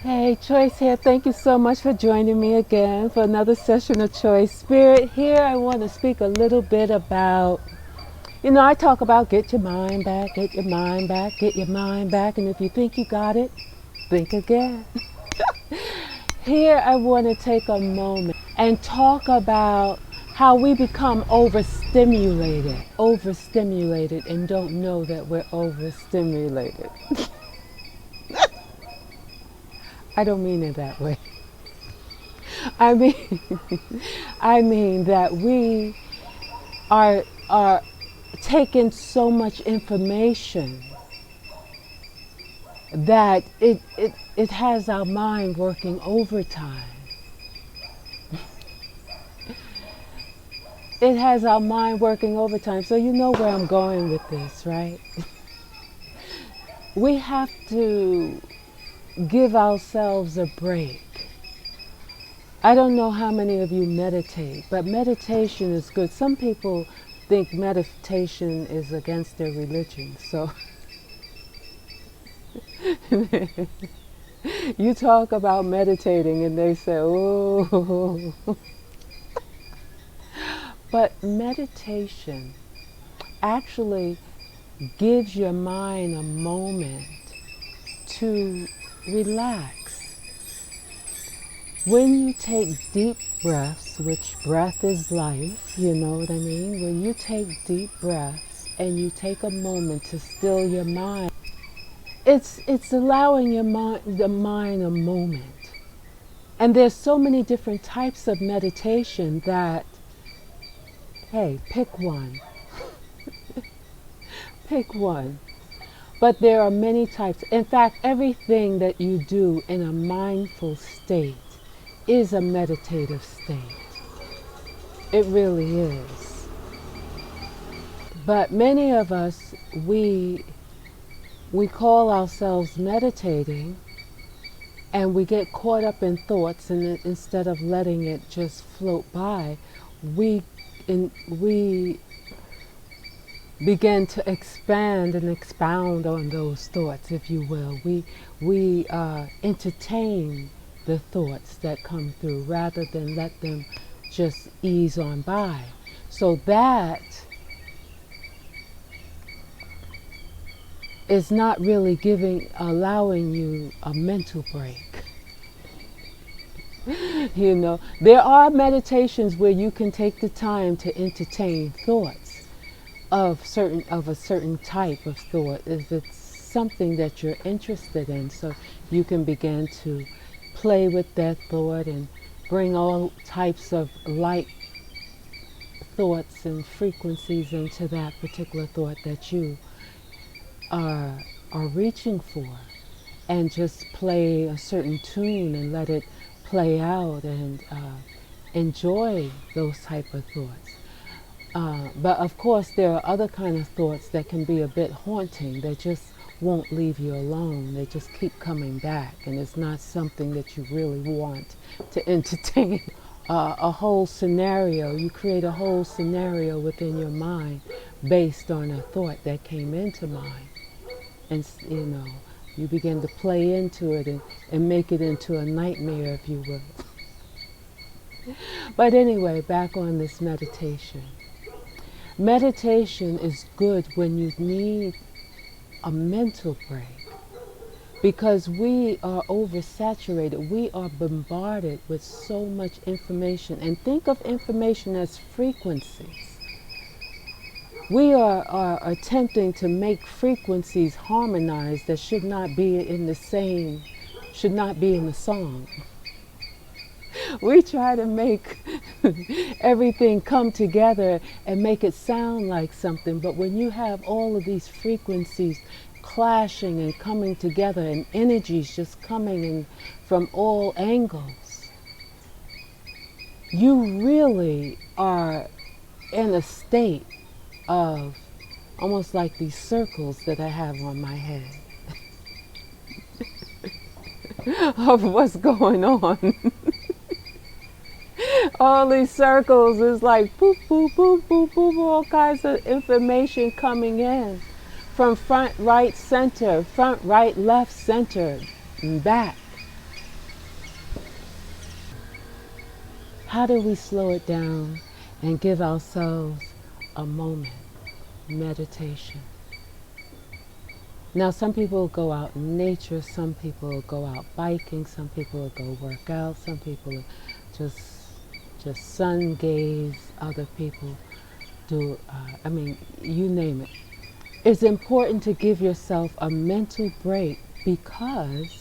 Hey, Choice here. Thank you so much for joining me again for another session of Choice Spirit. Here, I want to speak a little bit about, I talk about get your mind back, get your mind back, get your mind back. And if you think you got it, think again. Here, I want to take a moment and talk about how we become overstimulated, and don't know that we're overstimulated. I don't mean it that way. I mean, I mean that we are taking so much information that it has our mind working overtime. It has our mind working overtime. So you know where I'm going with this, right? We have to give ourselves a break. I don't know how many of you meditate, but meditation is good. Some people think meditation is against their religion. So you talk about meditating and they say, oh. But meditation actually gives your mind a moment to relax. When you take deep breaths, which breath is life, you know what I mean? When you take deep breaths and you take a moment to still your mind, it's allowing the mind a moment. And there's so many different types of meditation that, hey, pick one. Pick one. But there are many types. In fact, everything that you do in a mindful state is a meditative state. It really is. But many of us, we call ourselves meditating, and we get caught up in thoughts, and instead of letting it just float by, we begin to expand and expound on those thoughts, if you will. We entertain the thoughts that come through rather than let them just ease on by. So that is not really allowing you a mental break. You know, there are meditations where you can take the time to entertain thoughts of a certain type of thought if it's something that you're interested in. So you can begin to play with that thought and bring all types of light thoughts and frequencies into that particular thought that you are reaching for, and just play a certain tune and let it play out, and enjoy those type of thoughts. But of course there are other kind of thoughts that can be a bit haunting, that just won't leave you alone. They just keep coming back, and it's not something that you really want to entertain. A whole scenario, you create a whole scenario within your mind based on a thought that came into mind. And you begin to play into it and make it into a nightmare, if you will. But anyway, back on this meditation. Meditation is good when you need a mental break, because we are oversaturated. We are bombarded with so much information. And think of information as frequencies. We are attempting to make frequencies harmonize that should not be in the song. We try to make everything come together and make it sound like something, but when you have all of these frequencies clashing and coming together, and energies just coming in from all angles, you really are in a state of almost like these circles that I have on my head of what's going on. All these circles is like boop, boop, boop, boop, boop, all kinds of information coming in from front, right, center, front, right, left, center, and back. How do we slow it down and give ourselves a moment? Meditation. Now, some people go out in nature, some people go out biking, some people go work out, some people just sun gaze, other people do, you name it. It's important to give yourself a mental break because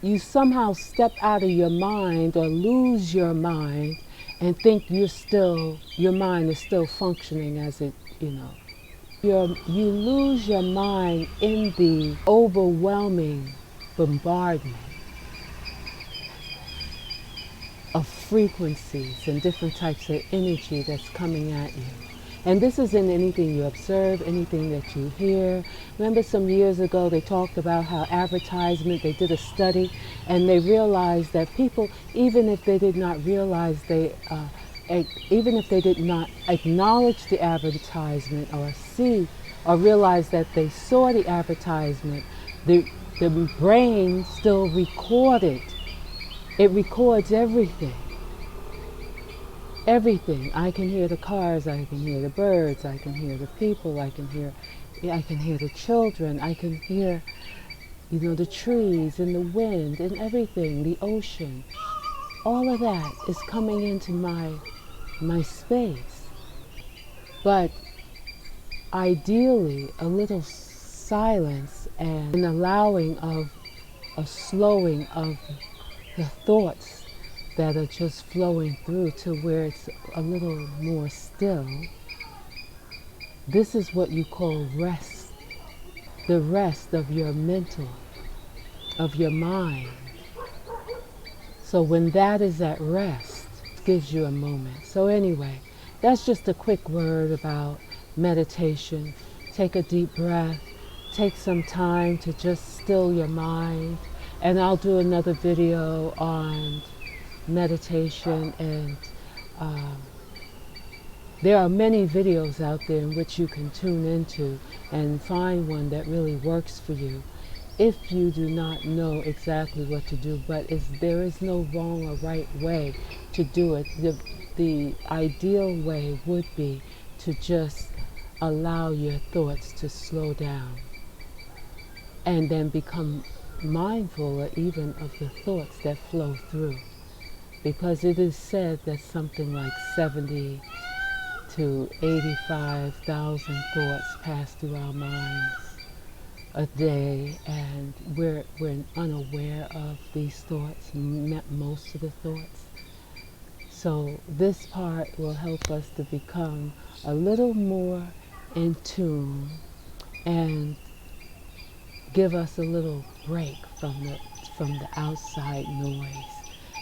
you somehow step out of your mind or lose your mind and think your mind is still functioning as it, you lose your mind in the overwhelming bombardment of frequencies and different types of energy that's coming at you. And this isn't anything you observe, anything that you hear. Remember some years ago they talked about how advertisement, they did a study and they realized that people, even if they did not realize even if they did not acknowledge the advertisement or see or realize that they saw the advertisement, the brain still recorded. It records everything. Everything. I can hear the cars, I can hear the birds, I can hear the people, I can hear the children, I can hear, the trees and the wind and everything, the ocean. All of that is coming into my space. But ideally, a little silence and an allowing of a slowing of the thoughts that are just flowing through to where it's a little more still. This is what you call rest. The rest of your mental, of your mind. So when that is at rest, it gives you a moment. So anyway, that's just a quick word about meditation. Take a deep breath. Take some time to just still your mind. And I'll do another video on meditation, and there are many videos out there in which you can tune into and find one that really works for you if you do not know exactly what to do. But there is no wrong or right way to do it. The ideal way would be to just allow your thoughts to slow down and then become mindful even of the thoughts that flow through. Because it is said that something like 70 to 85,000 thoughts pass through our minds a day, and we're unaware of these thoughts, most of the thoughts. So this part will help us to become a little more in tune and give us a little break from the outside noise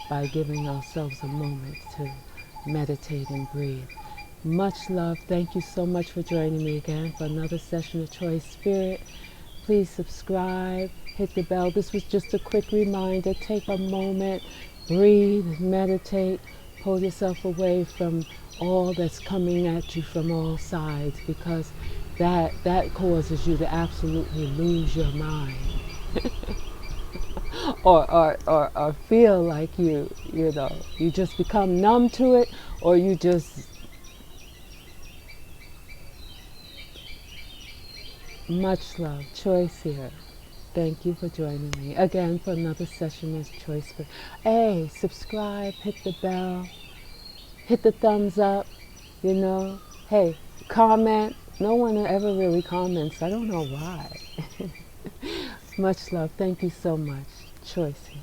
by giving ourselves a moment to meditate and breathe. Much love. Thank you so much for joining me again for another session of Choice Spirit. Please subscribe, hit the bell. This was just a quick reminder. Take a moment, breathe, meditate, pull yourself away from all that's coming at you from all sides, because that causes you to absolutely lose your mind. or feel like you just become numb to it, or you just... Much love. Choice here. Thank you for joining me again for another session of Choice. Hey, subscribe, hit the bell, hit the thumbs up, Hey, comment. No one ever really comments. I don't know why. Much love. Thank you so much. Choice here.